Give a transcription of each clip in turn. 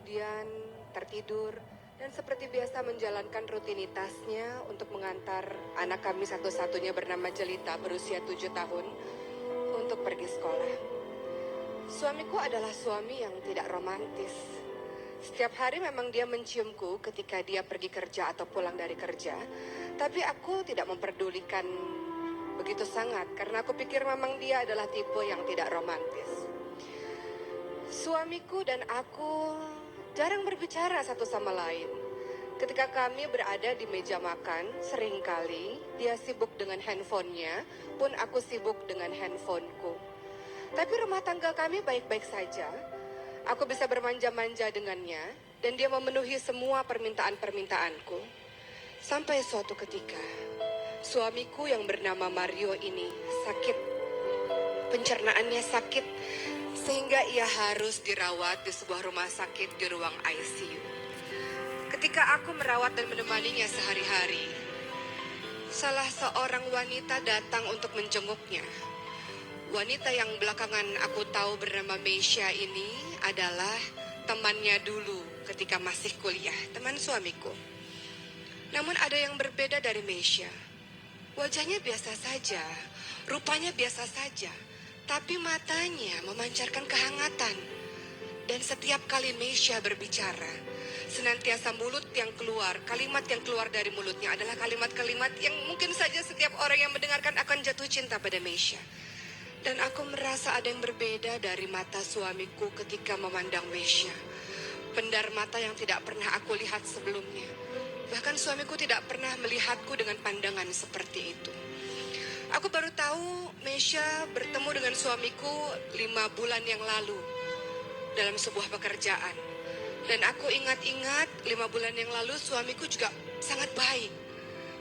kemudian tertidur dan seperti biasa menjalankan rutinitasnya untuk mengantar anak kami satu-satunya bernama Jelita berusia 7 tahun untuk pergi sekolah. Suamiku adalah suami yang tidak romantis. Setiap hari memang dia menciumku ketika dia pergi kerja atau pulang dari kerja, tapi aku tidak memperdulikan begitu sangat karena aku pikir memang dia adalah tipe yang tidak romantis. Suamiku dan aku jarang berbicara satu sama lain. Ketika kami berada di meja makan, seringkali dia sibuk dengan handphonenya, pun aku sibuk dengan handphoneku. Tapi rumah tangga kami baik-baik saja. Aku bisa bermanja-manja dengannya, dan dia memenuhi semua permintaan-permintaanku. Sampai suatu ketika, suamiku yang bernama Mario ini sakit. Pencernaannya sakit, sehingga ia harus dirawat di sebuah rumah sakit di ruang ICU. Ketika aku merawat dan menemaninya sehari-hari, salah seorang wanita datang untuk menjenguknya. Wanita yang belakangan aku tahu bernama Meisha ini adalah temannya dulu ketika masih kuliah, teman suamiku. Namun ada yang berbeda dari Meisha. Wajahnya biasa saja, rupanya biasa saja, tapi matanya memancarkan kehangatan. Dan setiap kali Meisha berbicara, senantiasa kalimat yang keluar dari mulutnya adalah kalimat-kalimat yang mungkin saja setiap orang yang mendengarkan akan jatuh cinta pada Meisha. Dan aku merasa ada yang berbeda dari mata suamiku ketika memandang Meisha. Pendar mata yang tidak pernah aku lihat sebelumnya. Bahkan suamiku tidak pernah melihatku dengan pandangan seperti itu. Aku baru tahu Meisha bertemu dengan suamiku 5 bulan yang lalu dalam sebuah pekerjaan. Dan aku ingat-ingat 5 bulan yang lalu suamiku juga sangat baik,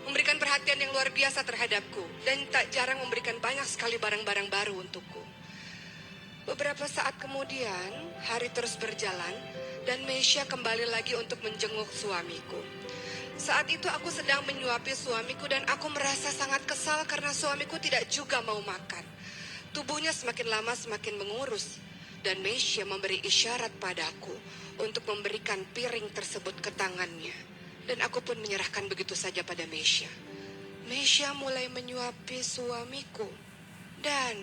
memberikan perhatian yang luar biasa terhadapku, dan tak jarang memberikan banyak sekali barang-barang baru untukku. Beberapa saat kemudian, hari terus berjalan, dan Meisha kembali lagi untuk menjenguk suamiku. Saat itu aku sedang menyuapi suamiku dan aku merasa sangat kesal karena suamiku tidak juga mau makan. Tubuhnya semakin lama semakin mengurus, dan Meisha memberi isyarat padaku untuk memberikan piring tersebut ke tangannya. Dan aku pun menyerahkan begitu saja pada Meisha. Meisha mulai menyuapi suamiku. Dan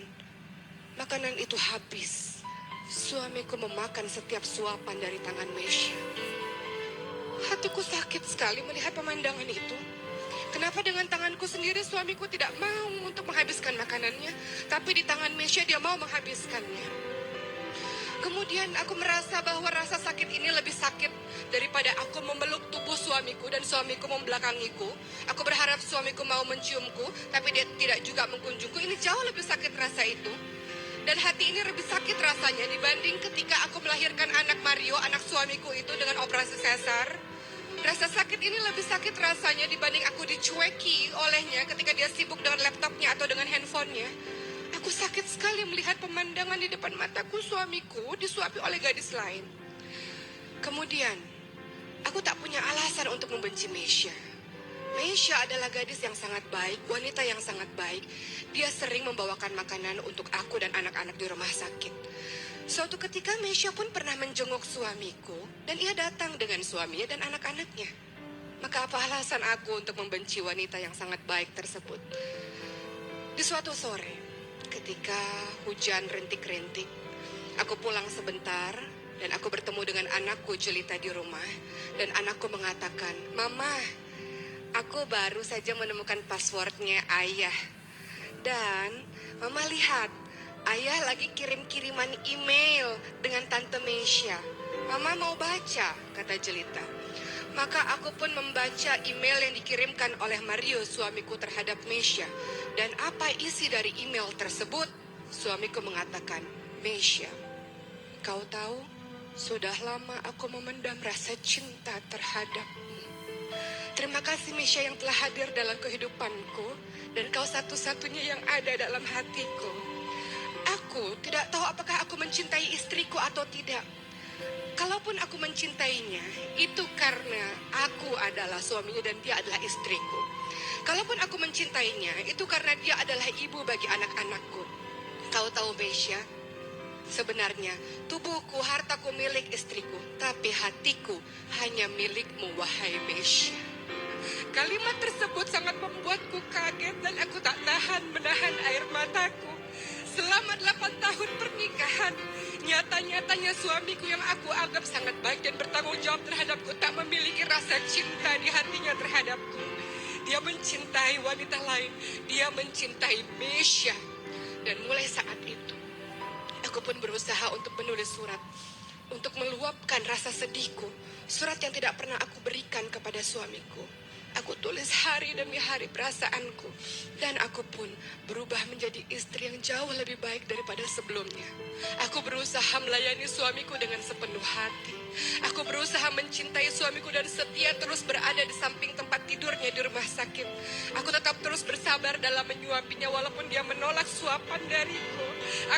makanan itu habis. Suamiku memakan setiap suapan dari tangan Meisha. Hatiku sakit sekali melihat pemandangan itu. Kenapa dengan tanganku sendiri suamiku tidak mau untuk menghabiskan makanannya, tapi di tangan Meisha dia mau menghabiskannya. Kemudian aku merasa bahwa rasa sakit ini lebih sakit daripada aku memeluk tubuh suamiku dan suamiku membelakangiku. Aku berharap suamiku mau menciumku, tapi dia tidak juga mengunjungku. Ini jauh lebih sakit rasa itu. Dan hati ini lebih sakit rasanya dibanding ketika aku melahirkan anak Mario, anak suamiku itu dengan operasi sesar. Rasa sakit ini lebih sakit rasanya dibanding aku dicueki olehnya ketika dia sibuk dengan laptopnya atau dengan handphonenya. Aku sakit sekali melihat pemandangan di depan mataku suamiku disuapi oleh gadis lain. Kemudian, aku tak punya alasan untuk membenci Meisha. Meisha adalah gadis yang sangat baik, wanita yang sangat baik. Dia sering membawakan makanan untuk aku dan anak-anak di rumah sakit. Suatu ketika Meisha pun pernah menjenguk suamiku dan ia datang dengan suaminya dan anak-anaknya. Maka apa alasan aku untuk membenci wanita yang sangat baik tersebut? Di suatu sore, ketika hujan rintik-rintik, aku pulang sebentar dan aku bertemu dengan anakku Jelita di rumah. Dan anakku mengatakan, "Mama, aku baru saja menemukan passwordnya ayah. Dan Mama lihat, ayah lagi kirim-kiriman email dengan Tante Meisha. Mama mau baca," kata Jelita. Maka aku pun membaca email yang dikirimkan oleh Mario, suamiku, terhadap Meisha. Dan apa isi dari email tersebut? Suamiku mengatakan, "Meisha, kau tahu, sudah lama aku memendam rasa cinta terhadapmu. Terima kasih Meisha yang telah hadir dalam kehidupanku, dan kau satu-satunya yang ada dalam hatiku. Aku tidak tahu apakah aku mencintai istriku atau tidak. Kalaupun aku mencintainya, itu karena aku adalah suaminya dan dia adalah istriku. Kalaupun aku mencintainya, itu karena dia adalah ibu bagi anak-anakku. Kau tahu Meisha, Sebenarnya, tubuhku, hartaku milik istriku, tapi hatiku hanya milikmu, wahai Mesya. Kalimat tersebut sangat membuatku kaget dan aku tak tahan menahan air mataku. Selama 8 tahun pernikahan, nyata-nyatanya suamiku yang aku anggap sangat baik dan bertanggung jawab terhadapku tak memiliki rasa cinta di hatinya terhadapku. Dia mencintai wanita lain, dia mencintai Mesya. Dan mulai saat itu, aku pun berusaha untuk menulis surat, untuk meluapkan rasa sedihku, surat yang tidak pernah aku berikan kepada suamiku. Aku tulis hari demi hari perasaanku, dan aku pun berubah menjadi istri yang jauh lebih baik daripada sebelumnya. Aku berusaha melayani suamiku dengan sepenuh hati. Aku berusaha mencintai suamiku dan setia terus berada di samping tempat tidurnya di rumah sakit. Aku tetap terus bersabar dalam menyuapinya walaupun dia menolak suapan dariku.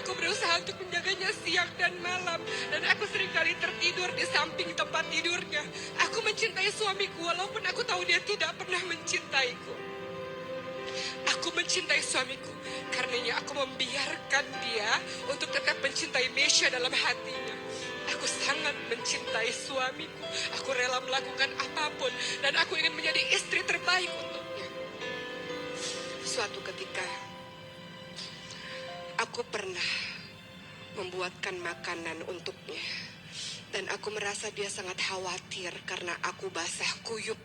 Aku berusaha untuk menjaganya siang dan malam, dan aku seringkali tertidur di samping tempat tidurnya. Aku mencintai suamiku walaupun aku tahu dia tidak pernah mencintaiku. Aku mencintai suamiku, karenanya aku membiarkan dia untuk tetap mencintai Mesya dalam hatinya. Aku sangat mencintai suamiku. Aku rela melakukan apapun, dan aku ingin menjadi istri terbaik untuknya. Suatu ketika, aku pernah membuatkan makanan untuknya, dan aku merasa dia sangat khawatir karena aku basah kuyup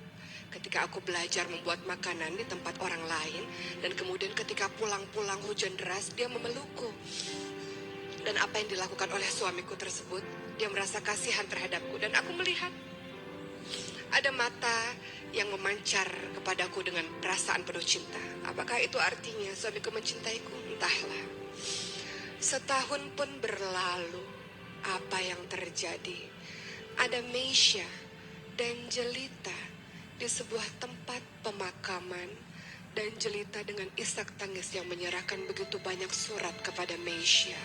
ketika aku belajar membuat makanan di tempat orang lain. Dan kemudian ketika pulang-pulang hujan deras, dia memelukku. Dan apa yang dilakukan oleh suamiku tersebut, dia merasa kasihan terhadapku. Dan aku melihat ada mata yang memancar kepadaku dengan perasaan penuh cinta. Apakah itu artinya suamiku mencintaiku? Entahlah. Setahun pun berlalu. Apa yang terjadi? Ada Mesya dan Jelita di sebuah tempat pemakaman, dan Jelita dengan isak tangis yang menyerahkan begitu banyak surat kepada Mesya.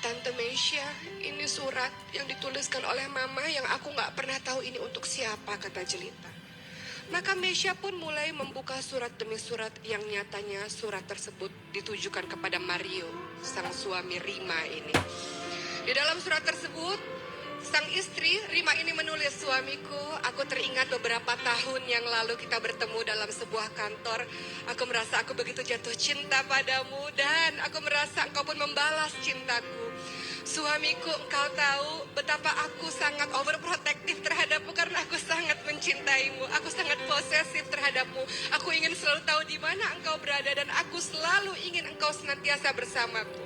Tante Mesya, ini surat yang dituliskan oleh mama yang aku gak pernah tahu ini untuk siapa, kata Jelita. Maka Mesya pun mulai membuka surat demi surat yang nyatanya surat tersebut ditujukan kepada Mario, sang suami Rima ini. Di dalam surat tersebut, sang istri Rima ini menulis, suamiku, aku teringat beberapa tahun yang lalu kita bertemu dalam sebuah kantor. Aku merasa aku begitu jatuh cinta padamu, dan aku merasa engkau pun membalas cintaku. Suamiku, engkau tahu betapa aku sangat overprotective terhadapmu karena aku sangat mencintaimu. Aku sangat posesif terhadapmu. Aku ingin selalu tahu di mana engkau berada, dan aku selalu ingin engkau senantiasa bersamaku.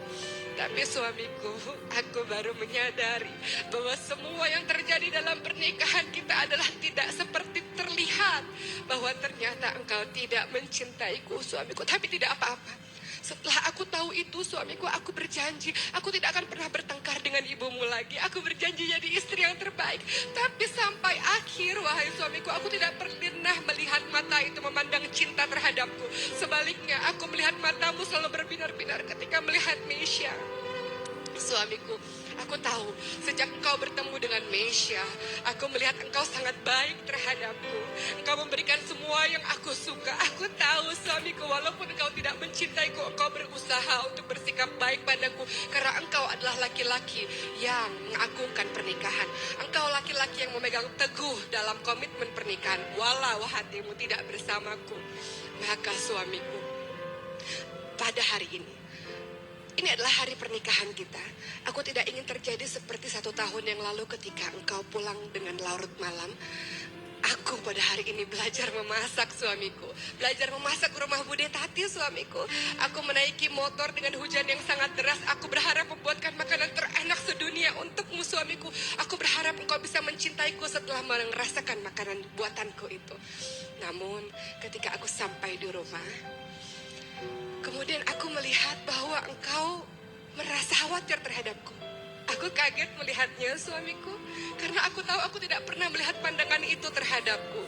Tapi suamiku, aku baru menyadari bahwa semua yang terjadi dalam pernikahan kita adalah tidak seperti terlihat. Bahwa ternyata engkau tidak mencintaiku, suamiku. Tapi tidak apa-apa. Setelah aku tahu itu, suamiku, aku berjanji aku tidak akan pernah bertengkar dengan ibumu lagi. Aku berjanji jadi istri yang terbaik. Tapi sampai akhir, wahai suamiku, aku tidak pernah melihat mata itu memandang cinta terhadapku. Sebaliknya, aku melihat matamu selalu berbinar-binar ketika melihat Mesya. Suamiku, aku tahu sejak engkau bertemu dengan Mesya, aku melihat engkau sangat baik terhadapku. Engkau memberikan semua yang aku suka. Aku tahu, suamiku, walaupun engkau tidak mencintaiku, engkau berusaha untuk bersikap baik padaku. Karena engkau adalah laki-laki yang mengagungkan pernikahan. Engkau laki-laki yang memegang teguh dalam komitmen pernikahan, walau hatimu tidak bersamaku. Maka suamiku, pada hari ini adalah hari pernikahan kita. Aku tidak ingin terjadi seperti 1 tahun yang lalu ketika engkau pulang dengan larut malam. Aku pada hari ini belajar memasak, suamiku. Belajar memasak rumah Bude Tati, suamiku. Aku menaiki motor dengan hujan yang sangat deras. Aku berharap membuatkan makanan terenak sedunia untukmu, suamiku. Aku berharap engkau bisa mencintaiku setelah merasakan makanan buatanku itu. Namun ketika aku sampai di rumah, kemudian aku melihat bahwa engkau merasa khawatir terhadapku. Aku kaget melihatnya, suamiku, karena aku tahu aku tidak pernah melihat pandangan itu terhadapku.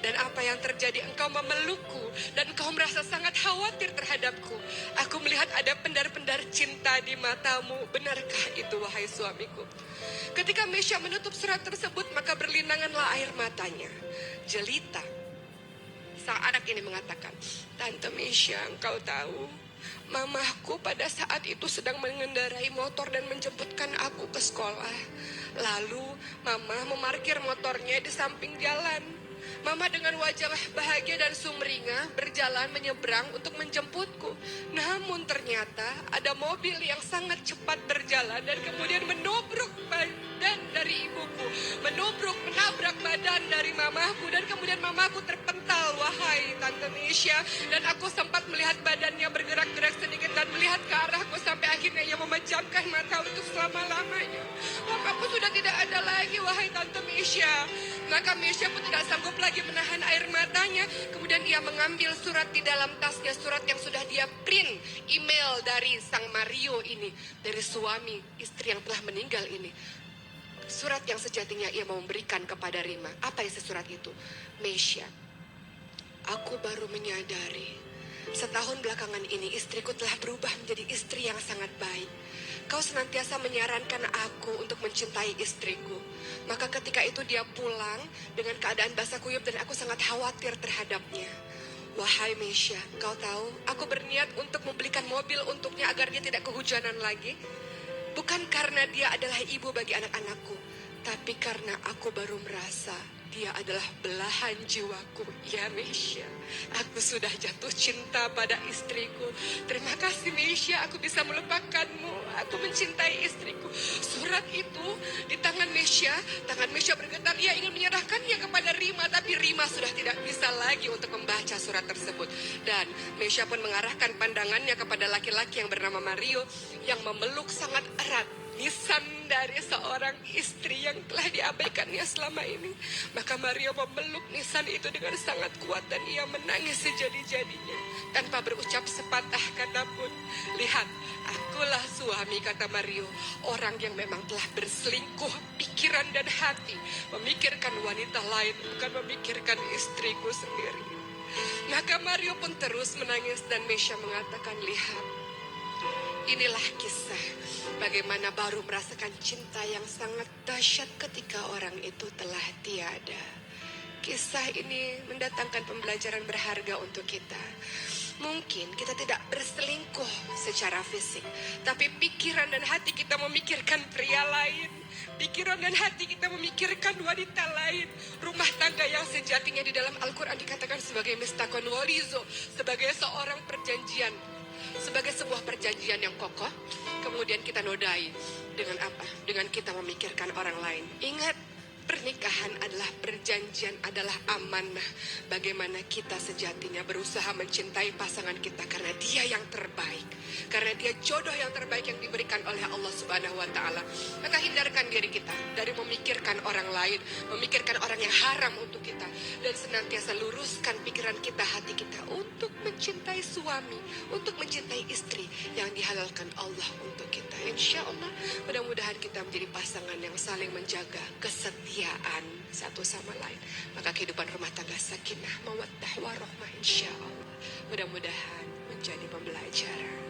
Dan apa yang terjadi, engkau memelukku dan engkau merasa sangat khawatir terhadapku. Aku melihat ada pendar-pendar cinta di matamu. Benarkah itu, wahai suamiku? Ketika Mesya menutup surat tersebut, maka berlinanganlah air matanya. Jelita, sang anak ini mengatakan, Tante Mesya, engkau tahu, Mamaku pada saat itu sedang mengendarai motor dan menjemputkan aku ke sekolah. Lalu mama memarkir motornya di samping jalan. Mama dengan wajah bahagia dan sumringah berjalan menyeberang untuk menjemputku. Namun ternyata ada mobil yang sangat cepat berjalan dan kemudian menabrak badan dari ibuku. Menabrak badan dari mamaku dan kemudian mamaku terpental, wahai Tante Misha. Dan aku sempat melihat badannya bergerak-gerak sedikit dan melihat ke arahku sampai akhirnya ia memejamkan mata untuk selama-lamanya. Mamaku sudah tidak ada lagi, wahai Tante Misha. Maka Misha pun tidak sanggup lagi menahan air matanya. Kemudian ia mengambil surat di dalam tasnya, surat yang sudah dia print, email dari sang Mario ini, dari suami istri yang telah meninggal ini. Surat yang sejatinya ia mau memberikan kepada Rima. Apa isi surat itu? Misha, aku baru menyadari setahun belakangan ini istriku telah berubah menjadi istri yang sangat baik. Kau senantiasa menyarankan aku untuk mencintai istriku. Maka ketika itu dia pulang dengan keadaan basah kuyup dan aku sangat khawatir terhadapnya. Wahai Misha, kau tahu aku berniat untuk membelikan mobil untuknya agar dia tidak kehujanan lagi. Bukan karena dia adalah ibu bagi anak-anakku, tapi karena aku baru merasa dia adalah belahan jiwaku. Ya Misha, aku sudah jatuh cinta pada istriku. Terima kasih Misha, aku bisa melupakanmu. Aku mencintai istriku. Surat itu di tangan Misha bergetar. Ia ingin menyerahkannya kepada Rima, tapi Rima sudah tidak bisa lagi untuk membaca surat tersebut. Dan Misha pun mengarahkan pandangannya kepada laki-laki yang bernama Mario yang memeluk sangat erat nisan dari seorang istri yang telah diabaikannya selama ini. Maka Mario memeluk nisan itu dengan sangat kuat dan ia menangis sejadi-jadinya tanpa berucap sepatah kata pun. Lihat, akulah suami, kata Mario, orang yang memang telah berselingkuh pikiran dan hati, memikirkan wanita lain, bukan memikirkan istriku sendiri. Maka Mario pun terus menangis dan Misha mengatakan, lihat, inilah kisah bagaimana baru merasakan cinta yang sangat dahsyat ketika orang itu telah tiada. Kisah ini mendatangkan pembelajaran berharga untuk kita. Mungkin kita tidak berselingkuh secara fisik, tapi pikiran dan hati kita memikirkan pria lain. Pikiran dan hati kita memikirkan wanita lain. Rumah tangga yang sejatinya di dalam Al-Quran dikatakan sebagai mistakon walizo, sebagai seorang perjanjian, sebagai sebuah perjanjian yang kokoh. Kemudian kita nodai dengan apa? Dengan kita memikirkan orang lain. Ingat, pernikahan adalah perjanjian, adalah amanah. Bagaimana kita sejatinya berusaha mencintai pasangan kita karena dia yang terbaik, karena dia jodoh yang terbaik yang diberikan oleh Allah Subhanahu wa Ta'ala. Maka hindarkan diri kita dari memikirkan orang lain, memikirkan orang yang haram untuk kita, dan senantiasa luruskan pikiran kita, hati kita untuk mencintai suami, untuk mencintai istri yang dihalalkan Allah untuk kita. Insya Allah mudah-mudahan kita menjadi pasangan yang saling menjaga kesetiaan satu sama lain. Maka kehidupan rumah tangga sakinah, mawaddah, warahmah insya Allah mudah-mudahan menjadi pembelajaran.